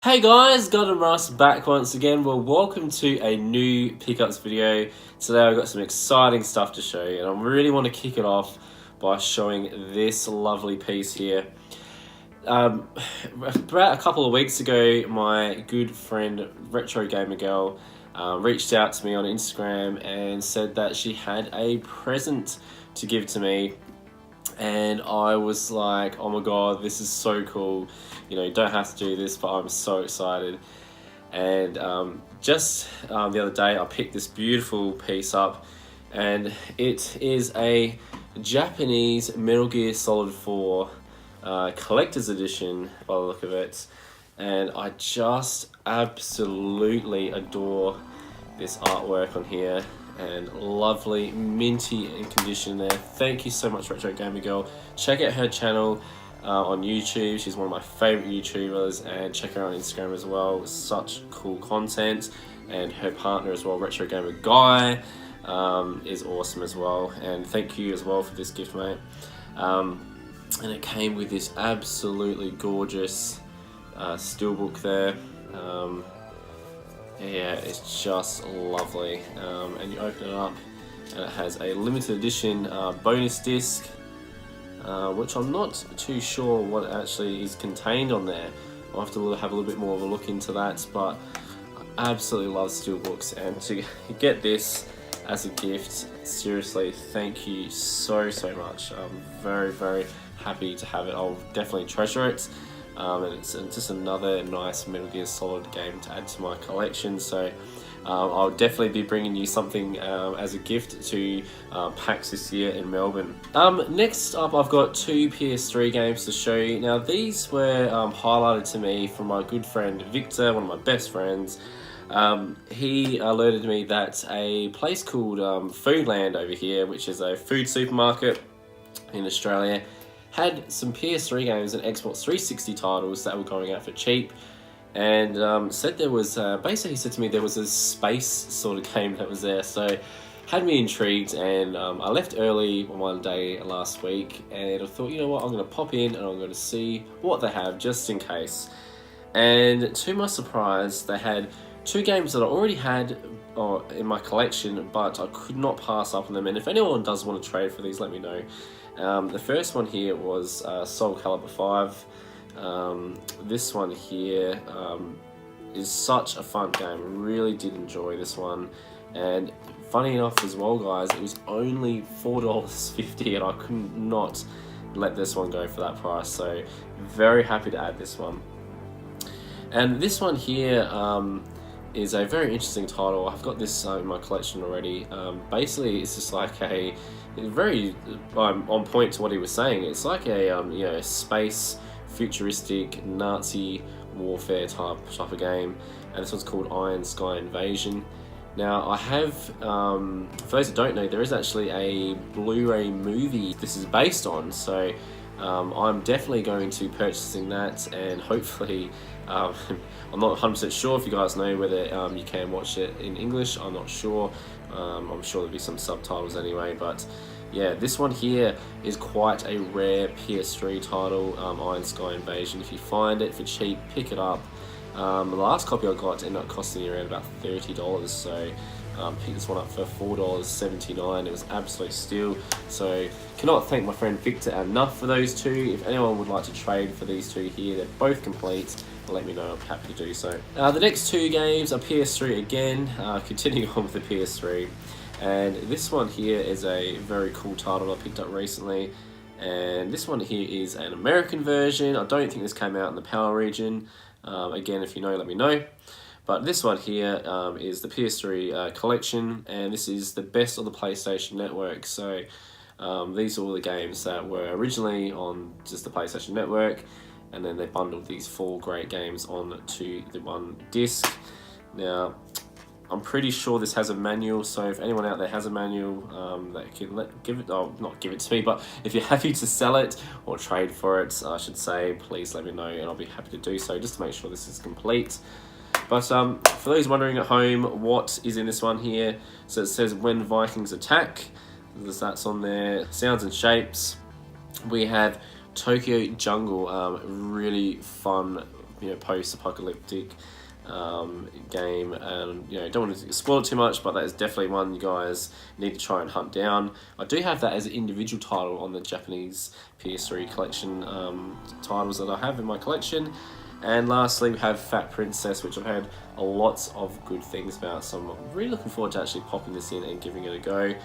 Hey guys, God and Russ back once again. Well, welcome to a new pickups video. Today I've got some exciting stuff to show you, and I really want to kick it off by showing this lovely piece here. About a couple of weeks ago, my good friend Retro Gamer Girl reached out to me on Instagram and said that she had a present to give to me. And I was like, oh my god, this is so cool. You know, you don't have to do this, but I'm so excited. And just the other day, I picked this beautiful piece up, and it is a Japanese Metal Gear Solid 4 collector's edition by the look of it. And I just absolutely adore this artwork on here. And lovely, minty in condition there. Thank you so much, Retro Gamer Girl. Check out her channel on YouTube. She's one of my favorite YouTubers, and check her out on Instagram as well. Such cool content. And her partner as well, Retro Gamer Guy, is awesome as well. And thank you as well for this gift, mate. And it came with this absolutely gorgeous steelbook there. Yeah, it's just lovely. And you open it up and it has a limited edition bonus disc, which I'm not too sure what actually is contained on there. I'll have to have a little bit more of a look into that, but I absolutely love steelbooks, and to get this as a gift, seriously, thank you so much. I'm very happy to have it. I'll definitely treasure it. And it's just another nice Metal Gear Solid game to add to my collection. So I'll definitely be bringing you something as a gift to PAX this year in Melbourne. Next up, I've got two PS3 games to show you. Now, these were highlighted to me from my good friend Victor, one of my best friends. He alerted me that a place called Foodland over here, which is a food supermarket in Australia, had some PS3 games and Xbox 360 titles that were going out for cheap, and said there was, basically said to me there was a space sort of game that was there, so had me intrigued, and I left early one day last week, and I thought, you know what, I'm going to pop in and I'm going to see what they have just in case. And to my surprise, they had two games that I already had in my collection, but I could not pass up on them, and if anyone does want to trade for these, let me know. The first one here was Soul Calibur 5. This one here is such a fun game. I really did enjoy this one. And funny enough as well, guys, it was only $4.50, and I could not let this one go for that price. So very happy to add this one. And this one here is a very interesting title. I've got this in my collection already. Basically, it's just like a very on point to what he was saying. It's like a you know, space futuristic Nazi warfare type of game, and this one's called Iron Sky Invasion. Now, I have, for those who don't know, there is actually a Blu-ray movie this is based on, so I'm definitely going to be purchasing that, and hopefully, I'm not 100% sure if you guys know whether you can watch it in English. I'm not sure. I'm sure there'll be some subtitles anyway, but yeah, this one here is quite a rare PS3 title, Iron Sky Invasion. If you find it for cheap, pick it up. The last copy I got ended up costing me around about $30, so picked this one up for $4.79. It was absolute steal. So cannot thank my friend Victor enough for those two. If anyone would like to trade for these two here, they're both complete. Let me know, I'm happy to do so. The next two games are PS3 again, continuing on with the PS3. And this one here is a very cool title I picked up recently. And this one here is an American version. I don't think this came out in the PAL region. Again, if you know, let me know. But this one here is the PS3 collection, and this is the best of the PlayStation Network. So these are all the games that were originally on just the PlayStation Network, and then they bundled these 4 great games onto the one disc. Now, I'm pretty sure this has a manual, so if anyone out there has a manual that can not give it to me, but if you're happy to sell it or trade for it, I should say, please let me know, and I'll be happy to do so, just to make sure this is complete. But for those wondering at home, what is in this one here? So it says When Vikings Attack. That's on there. Sounds and Shapes. We have Tokyo Jungle, really fun post-apocalyptic game, and don't want to spoil it too much, but that is definitely one you guys need to try and hunt down. I do have that as an individual title on the Japanese PS3 collection titles that I have in my collection. And lastly, we have Fat Princess, which I've heard a lot of good things about, so I'm really looking forward to actually popping this in and giving it a go.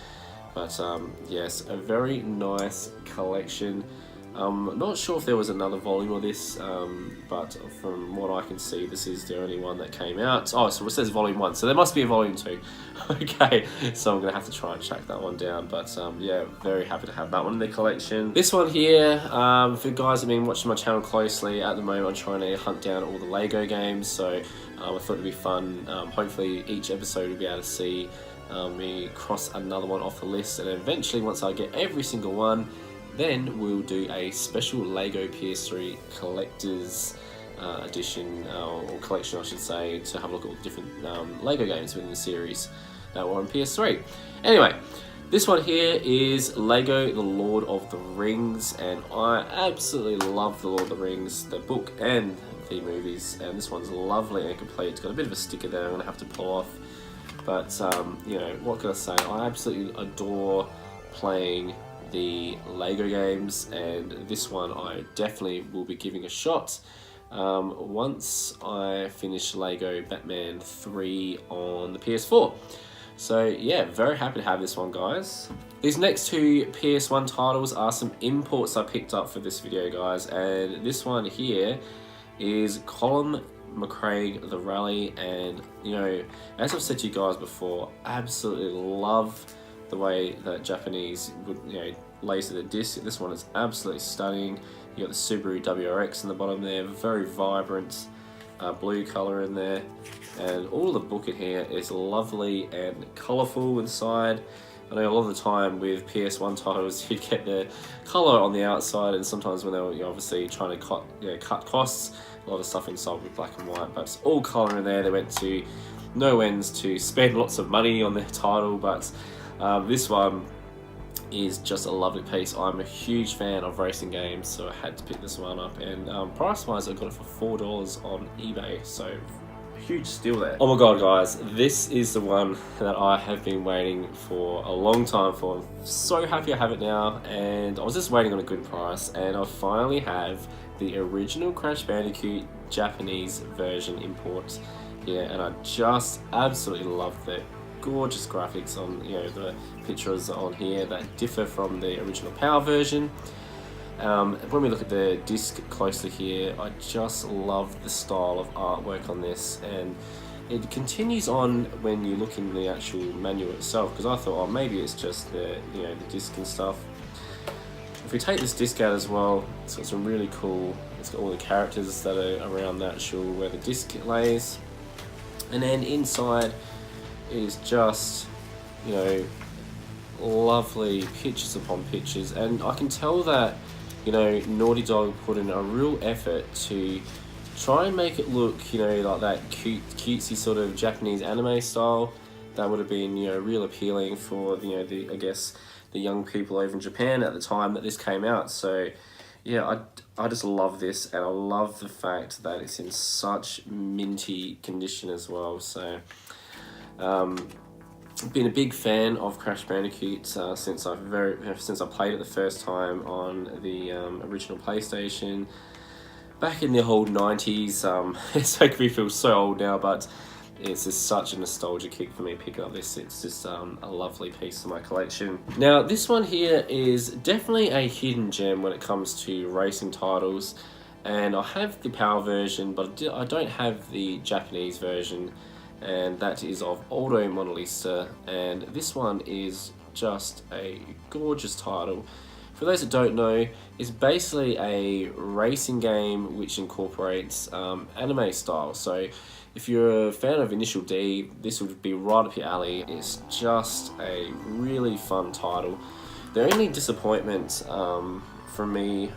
But yes, a very nice collection. Not sure if there was another volume of this, but from what I can see, this is the only one that came out. Oh, so it says volume 1, so there must be a volume 2. Okay, so I'm going to have to try and track that one down, but yeah, very happy to have that one in the collection. This one here, for you guys that have been watching my channel closely, at the moment I'm trying to hunt down all the Lego games, so I thought it'd be fun. Hopefully each episode we'll be able to see me cross another one off the list, and eventually once I get every single one, then we'll do a special Lego PS3 collector's edition, or collection I should say, to have a look at all the different Lego games within the series that were on PS3. Anyway, this one here is Lego The Lord of the Rings, and I absolutely love The Lord of the Rings, the book and the movies, and this one's lovely and complete. It's got a bit of a sticker there I'm going to have to pull off, but what can I say, I absolutely adore playing the Lego games, and this one I definitely will be giving a shot once I finish Lego Batman 3 on the PS4. So yeah, very happy to have this one, guys. These next two PS1 titles are some imports I picked up for this video, guys, and this one here is Colin McRae The Rally, and as I've said to you guys before, absolutely love the way that Japanese would laser the disc. This one is absolutely stunning. You got the Subaru WRX in the bottom there, very vibrant blue color in there, and all the book in here is lovely and colorful inside. I know a lot of the time with PS1 titles you'd get the color on the outside, and sometimes when they were obviously trying to cut costs, a lot of stuff inside would be black and white, but it's all color in there. They went to no ends to spend lots of money on their title, but this one is just a lovely piece. I'm a huge fan of racing games, so I had to pick this one up, and price wise I got it for $4 on eBay, so huge steal there. Oh my god, guys, this is the one that I have been waiting for a long time for. I'm so happy I have it now, and I was just waiting on a good price, and I finally have the original Crash Bandicoot Japanese version import here, and I just absolutely love the gorgeous graphics on the pictures on here that differ from the original PAL version. When we look at the disc closely here, I just love the style of artwork on this, and it continues on when you look in the actual manual itself, because I thought, oh, maybe it's just the the disc and stuff. If we take this disc out as well, it's got some really cool, it's got all the characters that are around the actual where the disc lays, and then inside is just lovely pictures upon pictures, and I can tell that Naughty Dog put in a real effort to try and make it look like that cutesy sort of Japanese anime style that would have been real appealing for I guess the young people over in Japan at the time that this came out. So yeah, I just love this, and I love the fact that it's in such minty condition as well. So been a big fan of Crash Bandicoot since I played it the first time on the original PlayStation back in the old 90s. It's making me feel so old now, but it's just such a nostalgia kick for me picking up this. It's just a lovely piece of my collection. Now this one here is definitely a hidden gem when it comes to racing titles, and I have the PAL version, but I don't have the Japanese version, and that is of Aldo Mona Lisa, and this one is just a gorgeous title. For those that don't know, it's basically a racing game which incorporates anime style. So if you're a fan of Initial D, this would be right up your alley. It's just a really fun title. The only disappointment from me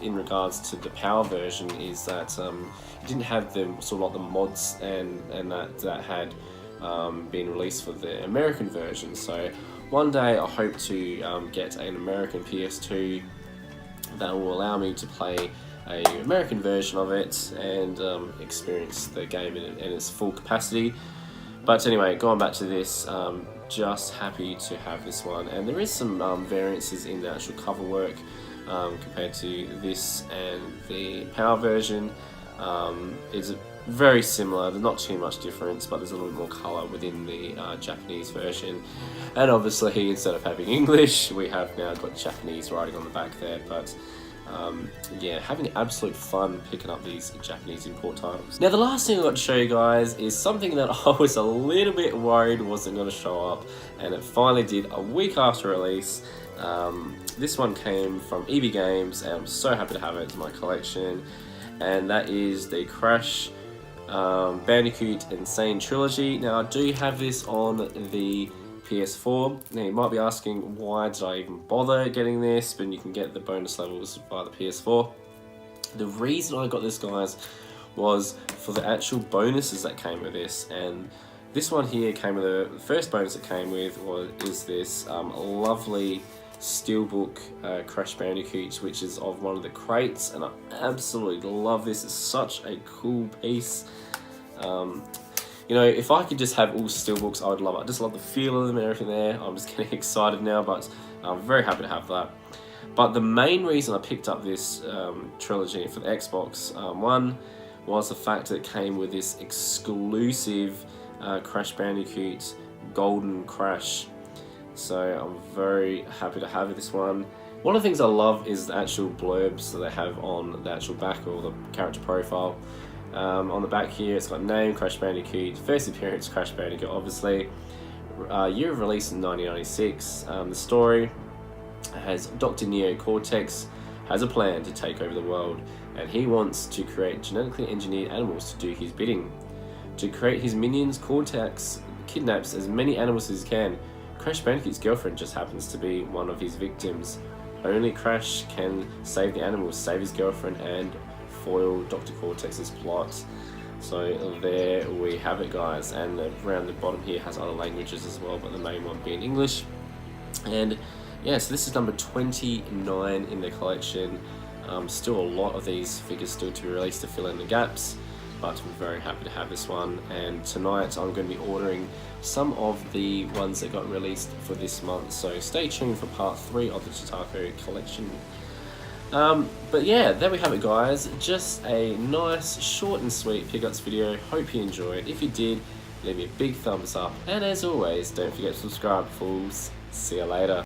in regards to the PAL version is that it didn't have the sort of like the mods and that had been released for the American version. So one day I hope to get an American PS2 that will allow me to play a American version of it and experience the game in its full capacity. But anyway, going back to this, just happy to have this one, and there is some variances in the actual cover work compared to this and the Power version. It's very similar, there's not too much difference, but there's a little bit more colour within the Japanese version. And obviously, instead of having English, we have now got Japanese writing on the back there. But yeah, having absolute fun picking up these Japanese import titles. Now, the last thing I got to show you guys is something that I was a little bit worried wasn't going to show up, and it finally did a week after release. This one came from EB Games, and I'm so happy to have it in my collection, and that is the Crash Bandicoot Insane Trilogy. Now, I do have this on the PS4. Now, you might be asking, why did I even bother getting this when you can get the bonus levels via the PS4? The reason I got this, guys, was for the actual bonuses that came with this. And this one here came with the first bonus it came with is this lovely steelbook Crash Bandicoot, which is of one of the crates, and I absolutely love this. It's such a cool piece. You know, if I could just have all steelbooks, I would love it. I just love the feel of them and everything there. I'm just getting excited now, but I'm very happy to have that. But the main reason I picked up this trilogy for the Xbox One was the fact that it came with this exclusive Crash Bandicoot Golden Crash. So I'm very happy to have this one. One of the things I love is the actual blurbs that they have on the actual back, or the character profile. On the back here, it's got name, Crash Bandicoot, first appearance, Crash Bandicoot, obviously. Year of release in 1996. The story has Dr. Neo Cortex has a plan to take over the world, and he wants to create genetically engineered animals to do his bidding. To create his minions, Cortex kidnaps as many animals as he can. Crash Bandicoot's girlfriend just happens to be one of his victims. Only Crash can save the animals, save his girlfriend, and foil Dr. Cortex's plot. So there we have it, guys, and around the bottom here has other languages as well, but the main one being English. And yeah, so this is number 29 in the collection. Still a lot of these figures still to be released to fill in the gaps, but I'm very happy to have this one. And tonight I'm going to be ordering some of the ones that got released for this month, so stay tuned for part 3 of the Chitako collection. But yeah, there we have it, guys. Just a nice, short and sweet pickups video. Hope you enjoyed. If you did, leave me a big thumbs up. And as always, don't forget to subscribe, fools. See you later.